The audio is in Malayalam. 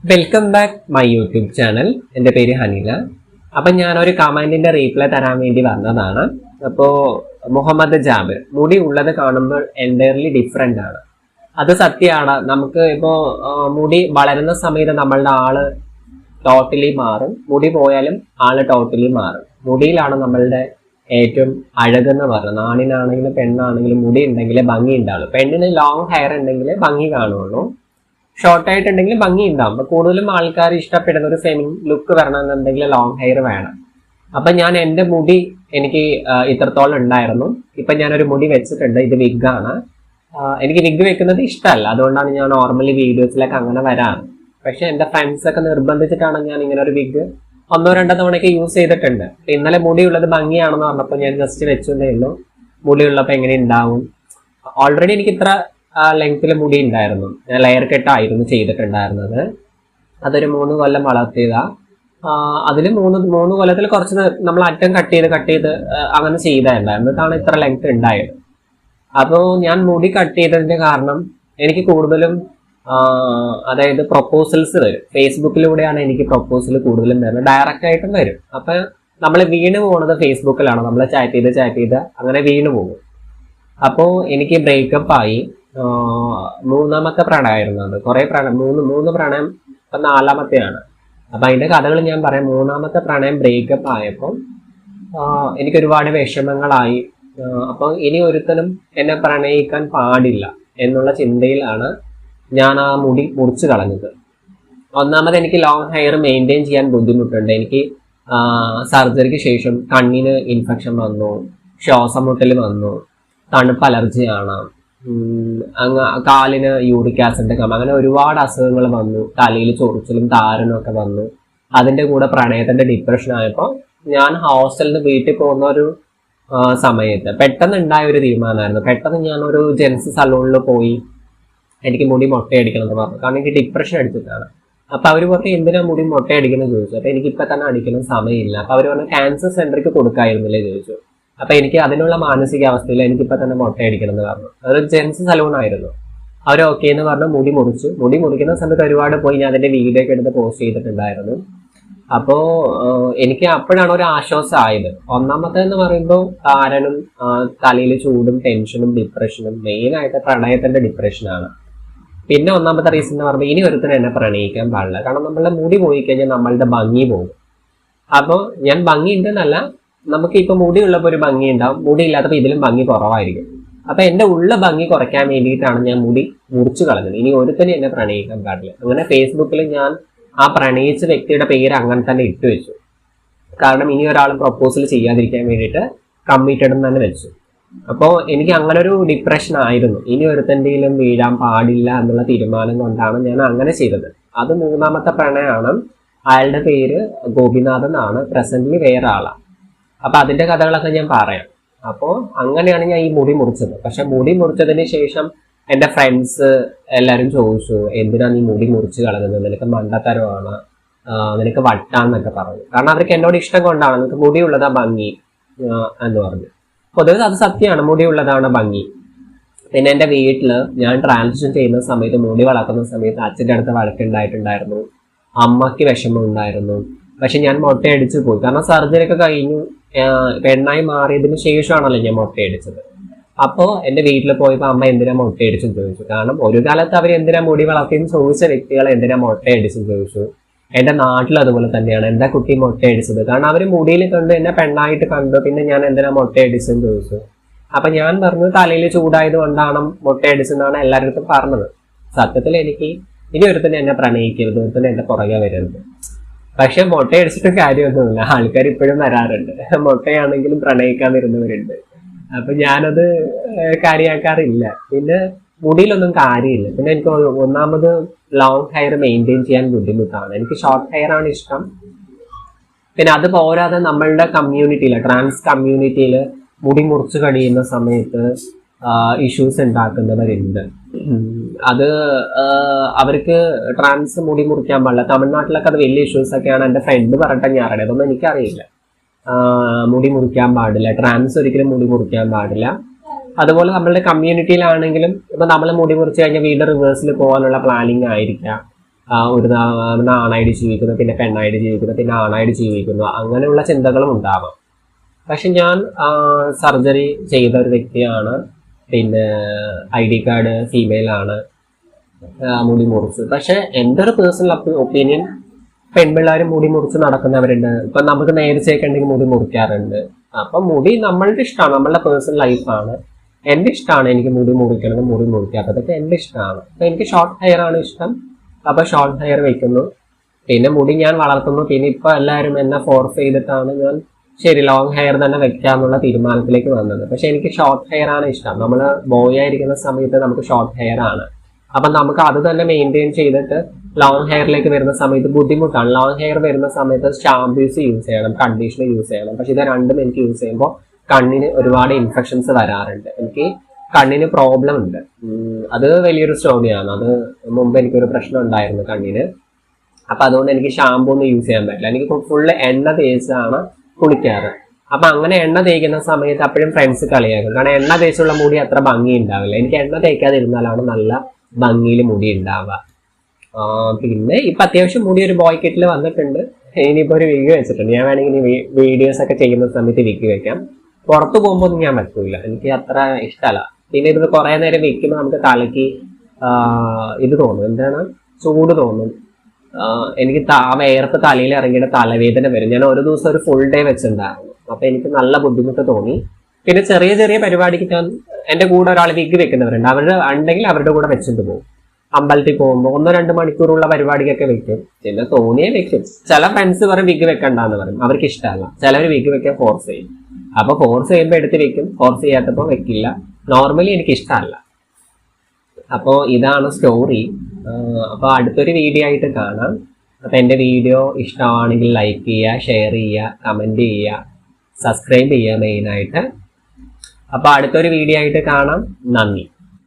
Welcome back my YouTube channel. എൻ്റെ പേര് ഹനീല. അപ്പം ഞാനൊരു കമൻറ്റിൻ്റെ റീപ്ലൈ തരാൻ വേണ്ടി വന്നതാണ്. അപ്പോൾ മുഹമ്മദ് ജാബിർ, മുടി ഉള്ളത് കാണുമ്പോൾ എൻറ്റയർലി ഡിഫറെൻ്റ് ആണ്. അത് സത്യമാണ്. നമുക്ക് ഇപ്പോൾ മുടി വളരുന്ന സമയത്ത് നമ്മളുടെ ആള് ടോട്ടലി മാറും, മുടി പോയാലും ആള് ടോട്ടലി മാറും. മുടിയിലാണ് നമ്മളുടെ ഏറ്റവും അഴകെന്ന് പറയുന്നത്. ആണിനാണെങ്കിലും പെണ്ണാണെങ്കിലും മുടി ഉണ്ടെങ്കിൽ ഭംഗി ഉണ്ടാവുള്ളൂ. പെണ്ണിന് ലോങ് ഹെയർ ഉണ്ടെങ്കിൽ ഭംഗി കാണുള്ളൂ, ഷോർട്ട് ആയിട്ടുണ്ടെങ്കിൽ ഭംഗി ഉണ്ടാവും. അപ്പൊ കൂടുതലും ആൾക്കാർ ഇഷ്ടപ്പെടുന്ന ഒരു ഫെമിൻ ലുക്ക് വരണമെന്നുണ്ടെങ്കിൽ ലോങ് ഹെയർ വേണം. അപ്പൊ ഞാൻ എൻ്റെ മുടി എനിക്ക് ഇത്രത്തോളം ഉണ്ടായിരുന്നു. ഇപ്പൊ ഞാനൊരു മുടി വെച്ചിട്ടുണ്ട്. ഇത് വിഗാണ്. എനിക്ക് വിഗ് വെക്കുന്നത് ഇഷ്ടമല്ല, അതുകൊണ്ടാണ് ഞാൻ നോർമലി വീഡിയോസിലൊക്കെ അങ്ങനെ വരാറ്. പക്ഷെ എൻ്റെ ഫ്രണ്ട്സ് ഒക്കെ നിർബന്ധിച്ചിട്ടാണ് ഞാൻ ഇങ്ങനെ ഒരു വിഗ് 1-2 തവണയൊക്കെ യൂസ് ചെയ്തിട്ടുണ്ട്. ഇന്നലെ മുടിയുള്ളത് ഭംഗിയാണെന്ന് പറഞ്ഞപ്പോൾ ഞാൻ ജസ്റ്റ് വെച്ചതേ ഉള്ളൂ. മുടിയുള്ളപ്പോൾ എങ്ങനെ ഉണ്ടാവും. ഓൾറെഡി എനിക്ക് ഇത്ര ലെങ്ത്തിൽ മുടി ഉണ്ടായിരുന്നു. ഞാൻ ലെയർ കെട്ടായിരുന്നു ചെയ്തിട്ടുണ്ടായിരുന്നത്. അതൊരു 3 കൊല്ലം വളർത്തിയതാ. അതിൽ മൂന്ന് കൊല്ലത്തിൽ കുറച്ച് നമ്മൾ അറ്റം കട്ട് ചെയ്ത് അങ്ങനെ ചെയ്തായിരുന്നു. എന്നിട്ടാണ് ഇത്ര ലെങ്ത് ഉണ്ടായത്. അപ്പോൾ ഞാൻ മുടി കട്ട് ചെയ്തതിന്റെ കാരണം എനിക്ക് കൂടുതലും അതായത് പ്രൊപ്പോസൽസ് വരും. ഫേസ്ബുക്കിലൂടെയാണ് എനിക്ക് പ്രൊപ്പോസൽ കൂടുതലും വരുന്നത്. ഡയറക്റ്റ് ആയിട്ടും വരും. അപ്പൊ നമ്മൾ വീണ് പോകുന്നത് ഫേസ്ബുക്കിലാണ്. നമ്മൾ ചാറ്റ് ചെയ്ത് അങ്ങനെ വീണ് പോകും. അപ്പോൾ എനിക്ക് ബ്രേക്കപ്പ് ആയി. 3ാമത്തെ പ്രണയമായിരുന്നു അത്. കുറെ മൂന്ന് പ്രണയം. ഇപ്പൊ 4ാമത്തെയാണ്. അപ്പൊ അതിന്റെ കഥകൾ ഞാൻ പറയാം. 3ാമത്തെ പ്രണയം ബ്രേക്കപ്പ് ആയപ്പോൾ എനിക്ക് ഒരുപാട് വിഷമങ്ങളായി. അപ്പൊ ഇനി ഒരുത്തനും എന്നെ പ്രണയിക്കാൻ പാടില്ല എന്നുള്ള ചിന്തയിലാണ് ഞാൻ ആ മുടി മുറിച്ച് കളഞ്ഞത്. ഒന്നാമത് എനിക്ക് ലോങ് ഹെയർ മെയിൻറ്റെയിൻ ചെയ്യാൻ ബുദ്ധിമുട്ടുണ്ട്. എനിക്ക് സർജറിക്ക് ശേഷം കണ്ണിന് ഇൻഫെക്ഷൻ വന്നു, ശ്വാസം മുട്ടൽ വന്നു, തണുപ്പ് അലർജിയാണ്, കാലിന് യൂറിക് ആസിഡ് കമ്മ, അങ്ങനെ ഒരുപാട് അസുഖങ്ങൾ വന്നു. തലയിൽ ചൊറിച്ചിലും താരനും ഒക്കെ വന്നു. അതിന്റെ കൂടെ പ്രണയത്തിന്റെ ഡിപ്രഷൻ ആയപ്പോൾ ഞാൻ ഹോസ്റ്റലിൽ നിന്ന് വീട്ടിൽ പോകുന്ന ഒരു സമയത്ത് പെട്ടെന്ന് ഉണ്ടായ ഒരു തീരുമാനമായിരുന്നു. പെട്ടെന്ന് ഞാൻ ഒരു ജെൻസ് സലൂണിൽ പോയി എനിക്ക് മുടി മൊട്ടയടിക്കണം എന്ന് പറഞ്ഞു. കാരണം എനിക്ക് ഡിപ്രഷൻ അടിച്ചിട്ടാണ്. അപ്പൊ അവര് പറഞ്ഞു എന്തിനാ മുടി മൊട്ടയടിക്കണം ചോദിച്ചു. അപ്പൊ എനിക്ക് ഇപ്പൊ തന്നെ അടിക്കണം സമയമില്ല. അപ്പൊ അവര് പറഞ്ഞു ക്യാൻസർ സെന്ററിക്ക് കൊടുക്കായിരുന്നില്ലേ ചോദിച്ചു. അപ്പൊ എനിക്ക് അതിനുള്ള മാനസികാവസ്ഥയിൽ എനിക്കിപ്പോ തന്നെ മൊട്ടയടിക്കണം എന്ന് പറഞ്ഞു. അതൊരു ജെൻസ് സലൂൺ ആയിരുന്നു. അവർ ഓക്കെ എന്ന് പറഞ്ഞു മുടി മുറിച്ചു. മുടി മുറിക്കുന്ന സമയത്ത് ഒരുപാട് പോയി ഞാൻ അതിന്റെ വീഡിയോ ഒക്കെ എടുത്ത് പോസ്റ്റ് ചെയ്തിട്ടുണ്ടായിരുന്നു. അപ്പോ എനിക്ക് അപ്പോഴാണ് ഒരു ആശ്വാസം ആയത്. ഒന്നാമത്തേന്ന് പറയുമ്പോൾ താരനും തലയിൽ ചൂടും ടെൻഷനും ഡിപ്രഷനും, മെയിനായിട്ട് പ്രണയത്തിന്റെ ഡിപ്രഷനാണ്. പിന്നെ ഒന്നാമത്തെ റീസൺ എന്ന് പറയുമ്പോൾ ഇനി ഒരുത്തരും എന്നെ പ്രണയിക്കാൻ പാടില്ല. കാരണം നമ്മളുടെ മുടി പോയി കഴിഞ്ഞാൽ നമ്മളുടെ ഭംഗി പോകും. അപ്പോൾ ഞാൻ ഭംഗി ഉണ്ടെന്നല്ല, നമുക്ക് ഇപ്പൊ മുടി ഉള്ളപ്പോൾ ഒരു ഭംഗി ഉണ്ടാവും, മുടി ഇല്ലാത്തപ്പോൾ ഇതിലും ഭംഗി കുറവായിരിക്കും. അപ്പൊ എന്റെ ഉള്ള ഭംഗി കുറയ്ക്കാൻ വേണ്ടിയിട്ടാണ് ഞാൻ മുടി മുറിച്ചു കളഞ്ഞത്. ഇനി ഒരുത്തനും എന്നെ പ്രണയിക്കാൻ പാടില്ല. അങ്ങനെ ഫേസ്ബുക്കിൽ ഞാൻ ആ പ്രണയിച്ച വ്യക്തിയുടെ പേര് അങ്ങനെ തന്നെ ഇട്ടു വെച്ചു. കാരണം ഇനി ഒരാളും പ്രൊപ്പോസൽ ചെയ്യാതിരിക്കാൻ വേണ്ടിയിട്ട് കമ്മിറ്റഡ് എന്ന് തന്നെ വെച്ചു. അപ്പോൾ എനിക്ക് അങ്ങനെ ഒരു ഡിപ്രഷൻ ആയിരുന്നു. ഇനി ഒരുത്തൻ്റെയിലും വീഴാൻ പാടില്ല എന്നുള്ള തീരുമാനം കൊണ്ടാണ് ഞാൻ അങ്ങനെ ചെയ്തത്. അത് 3ാമത്തെ പ്രണയമാണ്. അയാളുടെ പേര് ഗോപിനാഥൻ ആണ്. പ്രസന്റ്ലി വേറെ ആളാണ്. അപ്പൊ അതിന്റെ കഥകളൊക്കെ ഞാൻ പറയാം. അപ്പോൾ അങ്ങനെയാണ് ഞാൻ ഈ മുടി മുറിച്ചത്. പക്ഷെ മുടി മുറിച്ചതിന് ശേഷം എൻ്റെ ഫ്രണ്ട്സ് എല്ലാവരും ചോദിച്ചു എന്തിനാ നീ മുടി മുറിച്ച് കളഞ്ഞത്, നിനക്ക് മണ്ടത്തരമാണ്, നിനക്ക് വട്ടാന്നൊക്കെ പറഞ്ഞു. കാരണം അവർക്ക് എന്നോട് ഇഷ്ടം കൊണ്ടാണ്. നിനക്ക് മുടിയുള്ളതാ ഭംഗി എന്ന് പറഞ്ഞു. പൊതുവെ അത് സത്യമാണ്, മുടിയുള്ളതാണ് ഭംഗി. പിന്നെ എൻ്റെ വീട്ടില് ഞാൻ ട്രാൻസിഷൻ ചെയ്യുന്ന സമയത്ത്, മുടി വളർത്തുന്ന സമയത്ത് അച്ഛൻ്റെ അടുത്ത് വഴക്കുണ്ടായിട്ടുണ്ടായിരുന്നു, അമ്മയ്ക്ക് വിഷമം ഉണ്ടായിരുന്നു. പക്ഷെ ഞാൻ മൊട്ടയടിച്ചു പോയി. കാരണം സർജറി ഒക്കെ കഴിഞ്ഞു, പെണ്ണായി മാറിയതിന് ശേഷമാണല്ലോ ഞാൻ മൊട്ടയടിച്ചത്. അപ്പോൾ എൻ്റെ വീട്ടിൽ പോയപ്പോൾ അമ്മ എന്തിനാ മൊട്ടയടിച്ചെന്ന് ചോദിച്ചു. കാരണം ഒരു കാലത്ത് അവർ എന്തിനാ മുടി വളർത്തിയെന്ന് ചോദിച്ച വ്യക്തികൾ എന്തിനാ മൊട്ടയടിച്ചെന്ന് ചോദിച്ചു. എൻ്റെ നാട്ടിൽ അതുപോലെ തന്നെയാണ്, എന്താ കുട്ടി മൊട്ടയടിച്ചത്. കാരണം അവർ മുടിയിൽ കണ്ട് എന്നെ പെണ്ണായിട്ട് കണ്ടു, പിന്നെ ഞാൻ എന്തിനാ മൊട്ടയടിച്ചെന്ന് ചോദിച്ചു. അപ്പൊ ഞാൻ പറഞ്ഞു തലയിൽ ചൂടായത് കൊണ്ടാണ് മൊട്ടയടിച്ചെന്നാണ് എല്ലാവരുടെ അടുത്തും പറഞ്ഞത്. സത്യത്തിൽ എനിക്ക് ഇനി ഒരുത്തന്നെ എന്നെ പ്രണയിക്കരുത്, ഒരുത്തന്നെ എന്റെ പുറകെ വരരുത്. പക്ഷെ മൊട്ടയടിച്ചിട്ടും കാര്യമൊന്നുമില്ല. ആൾക്കാർ ഇപ്പോഴും വരാറുണ്ട്, മൊട്ടയാണെങ്കിലും പ്രണയിക്കാൻ വരുന്നവരുണ്ട്. അപ്പൊ ഞാനത് കാര്യമാക്കാറില്ല. പിന്നെ മുടിയിലൊന്നും കാര്യമില്ല. പിന്നെ എനിക്ക് ഒന്നാമത് ലോങ് ഹെയർ മെയിൻറ്റെയിൻ ചെയ്യാൻ ബുദ്ധിമുട്ടാണ്. എനിക്ക് ഷോർട്ട് ഹെയർ ആണ് ഇഷ്ടം. പിന്നെ അത് പോരാതെ നമ്മളുടെ കമ്മ്യൂണിറ്റിയിൽ, ട്രാൻസ് കമ്മ്യൂണിറ്റിയിൽ മുടി മുറിച്ച് കഴിയുന്ന സമയത്ത് ഇഷ്യൂസ് ഉണ്ടാക്കുന്നവരുണ്ട്. അത് അവർക്ക് ട്രാൻസ് മുടി മുറിക്കാൻ പാടില്ല. തമിഴ്നാട്ടിലൊക്കെ അത് വലിയ ഇഷ്യൂസ് ഒക്കെയാണ്. എൻ്റെ ഫ്രണ്ട് പറഞ്ഞിട്ട് ഞാൻ അറിയാം. അതൊന്നും എനിക്കറിയില്ല. മുടി മുറിക്കാൻ പാടില്ല, ട്രാൻസ് ഒരിക്കലും മുടി മുറിക്കാൻ പാടില്ല. അതുപോലെ നമ്മളുടെ കമ്മ്യൂണിറ്റിയിലാണെങ്കിലും ഇപ്പൊ നമ്മൾ മുടി മുറിച്ച് കഴിഞ്ഞാൽ വീണ്ടും റിവേഴ്സിൽ പോകാനുള്ള പ്ലാനിങ് ആയിരിക്കാം. ഒരു ആണായിട്ട് ജീവിക്കുന്നു, പിന്നെ പെണ്ണായിട്ട് ജീവിക്കുന്നു, പിന്നെ ആണായിട്ട് ജീവിക്കുന്നു, അങ്ങനെയുള്ള ചിന്തകളും ഉണ്ടാവാം. പക്ഷെ ഞാൻ സർജറി ചെയ്ത ഒരു വ്യക്തിയാണ്, പിന്നെ ID കാർഡ് ഫീമെയിൽ ആണ്, മുടി മുറിച്ചു. പക്ഷെ എൻ്റെ ഒരു പേഴ്സണൽ ഒപ്പീനിയൻ, പെൺപിള്ളേർ മുടി മുറിച്ച് നടക്കുന്നവരുണ്ട്. ഇപ്പൊ നമുക്ക് നേർച്ചയൊക്കെ ഉണ്ടെങ്കിൽ മുടി മുറിക്കാറുണ്ട്. അപ്പൊ മുടി നമ്മളുടെ ഇഷ്ടമാണ്, നമ്മളുടെ പേഴ്സണൽ ലൈഫാണ്. എന്റെ ഇഷ്ടമാണ് എനിക്ക് മുടി മുറിക്കണത്, മുടി മുറിക്കാത്തതൊക്കെ എന്റെ ഇഷ്ടമാണ്. അപ്പൊ എനിക്ക് ഷോർട്ട് ഹെയർ ആണ് ഇഷ്ടം, അപ്പൊ ഷോർട്ട് ഹെയർ വെക്കുന്നു. പിന്നെ മുടി ഞാൻ വളർത്തുന്നു. പിന്നെ ഇപ്പൊ എല്ലാവരും എന്നെ ഫോഴ്സ് ചെയ്തിട്ടാണ് ഞാൻ ശരി ലോങ് ഹെയർ തന്നെ വെക്കാന്നുള്ള തീരുമാനത്തിലേക്ക് വന്നത്. പക്ഷെ എനിക്ക് ഷോർട്ട് ഹെയർ ആണ് ഇഷ്ടം. നമ്മൾ ബോയ് ആയിരിക്കുന്ന സമയത്ത് നമുക്ക് ഷോർട്ട് ഹെയർ ആണ്, അപ്പൊ നമുക്ക് അത് തന്നെ മെയിൻറ്റെയിൻ ചെയ്തിട്ട് ലോങ് ഹെയറിലേക്ക് വരുന്ന സമയത്ത് ബുദ്ധിമുട്ടാണ്. ലോങ് ഹെയർ വരുന്ന സമയത്ത് ഷാംപൂസ് യൂസ് ചെയ്യണം, കണ്ടീഷണർ യൂസ് ചെയ്യണം. പക്ഷെ ഇത് രണ്ടും എനിക്ക് യൂസ് ചെയ്യുമ്പോൾ കണ്ണിന് ഒരുപാട് ഇൻഫെക്ഷൻസ് വരാറുണ്ട്. എനിക്ക് കണ്ണിന് പ്രോബ്ലം ഉണ്ട്. അത് വലിയൊരു സ്റ്റോറിയാണ്. അത് മുമ്പ് എനിക്കൊരു പ്രശ്നം ഉണ്ടായിരുന്നു കണ്ണിന്. അപ്പൊ അതുകൊണ്ട് എനിക്ക് ഷാമ്പൂ ഒന്നും യൂസ് ചെയ്യാൻ പറ്റില്ല. എനിക്ക് ഫുള്ള് എണ്ണ തേച്ചാണ് കുളിക്കാറ്. അപ്പൊ അങ്ങനെ എണ്ണ തേക്കുന്ന സമയത്ത് അപ്പോഴും ഫ്രണ്ട്സ് കളിയാക്കും, കാരണം എണ്ണ തേച്ചുള്ള മുടി അത്ര ഭംഗി ഉണ്ടാവില്ല. എനിക്ക് എണ്ണ തേക്കാതിരുന്നാലാണ് നല്ല ഭംഗിയിൽ മുടി ഉണ്ടാവുക. പിന്നെ ഇപ്പൊ അത്യാവശ്യം മുടി ഒരു ബോയ് കിറ്റിൽ വന്നിട്ടുണ്ട്. ഇനിയിപ്പോ ഒരു വിഗ് വെച്ചിട്ടുണ്ട്. ഞാൻ വേണമെങ്കിൽ വീഡിയോസ് ഒക്കെ ചെയ്യുന്ന സമയത്ത് വിഗ് വെക്കാം. പുറത്തു പോകുമ്പോൾ ഒന്നും ഞാൻ വെക്കൂല, എനിക്ക് അത്ര ഇഷ്ടമല്ല. പിന്നെ ഇത് കുറെ നേരം വെക്കുമ്പോൾ നമുക്ക് തലയ്ക്ക് ഇത് തോന്നും, എന്താണ്, ചൂട് തോന്നും. എനിക്ക് വേർപ്പ് തലയിൽ ഇറങ്ങിയിട്ട് തലവേദന വരും. ഞാൻ ഒരു ദിവസം ഒരു ഫുൾ ഡേ വെച്ചിട്ടുണ്ടായിരുന്നു. അപ്പൊ എനിക്ക് നല്ല ബുദ്ധിമുട്ട് തോന്നി. പിന്നെ ചെറിയ ചെറിയ പരിപാടിക്ക് ഞാൻ എന്റെ കൂടെ ഒരാൾ വിഗ് വെക്കുന്നവരുണ്ട്, അവരുടെ ഉണ്ടെങ്കിൽ അവരുടെ കൂടെ വെച്ചിട്ട് പോകും. അമ്പലത്തിൽ പോകുമ്പോൾ 1-2 മണിക്കൂറുള്ള പരിപാടിക്കൊക്കെ വെക്കും. പിന്നെ തോന്നിയേ വെക്കും. ചില ഫ്രണ്ട്സ് പറയും വിഗ് വെക്കണ്ടെന്ന് പറയും, അവർക്ക് ഇഷ്ടമല്ല. ചിലവർ വിഗ് വെക്കാൻ ഫോഴ്സ് ചെയ്യും. അപ്പൊ ഫോഴ്സ് ചെയ്യുമ്പോൾ എടുത്ത് വെക്കും, ഫോഴ്സ് ചെയ്യാത്തപ്പോ വെക്കില്ല. നോർമലി എനിക്ക് ഇഷ്ടമല്ല. അപ്പോ ഇതാണ് സ്റ്റോറി. അപ്പൊ അടുത്തൊരു വീഡിയോ ആയിട്ട് കാണാം. അപ്പൊ എന്റെ വീഡിയോ ഇഷ്ടമാണെങ്കിൽ ലൈക്ക് ചെയ്യുക, ഷെയർ ചെയ്യുക, കമന്റ് ചെയ്യുക, സബ്സ്ക്രൈബ് ചെയ്യുക മെയിനായിട്ട്. അപ്പൊ അടുത്തൊരു വീഡിയോ ആയിട്ട് കാണാം. നന്ദി.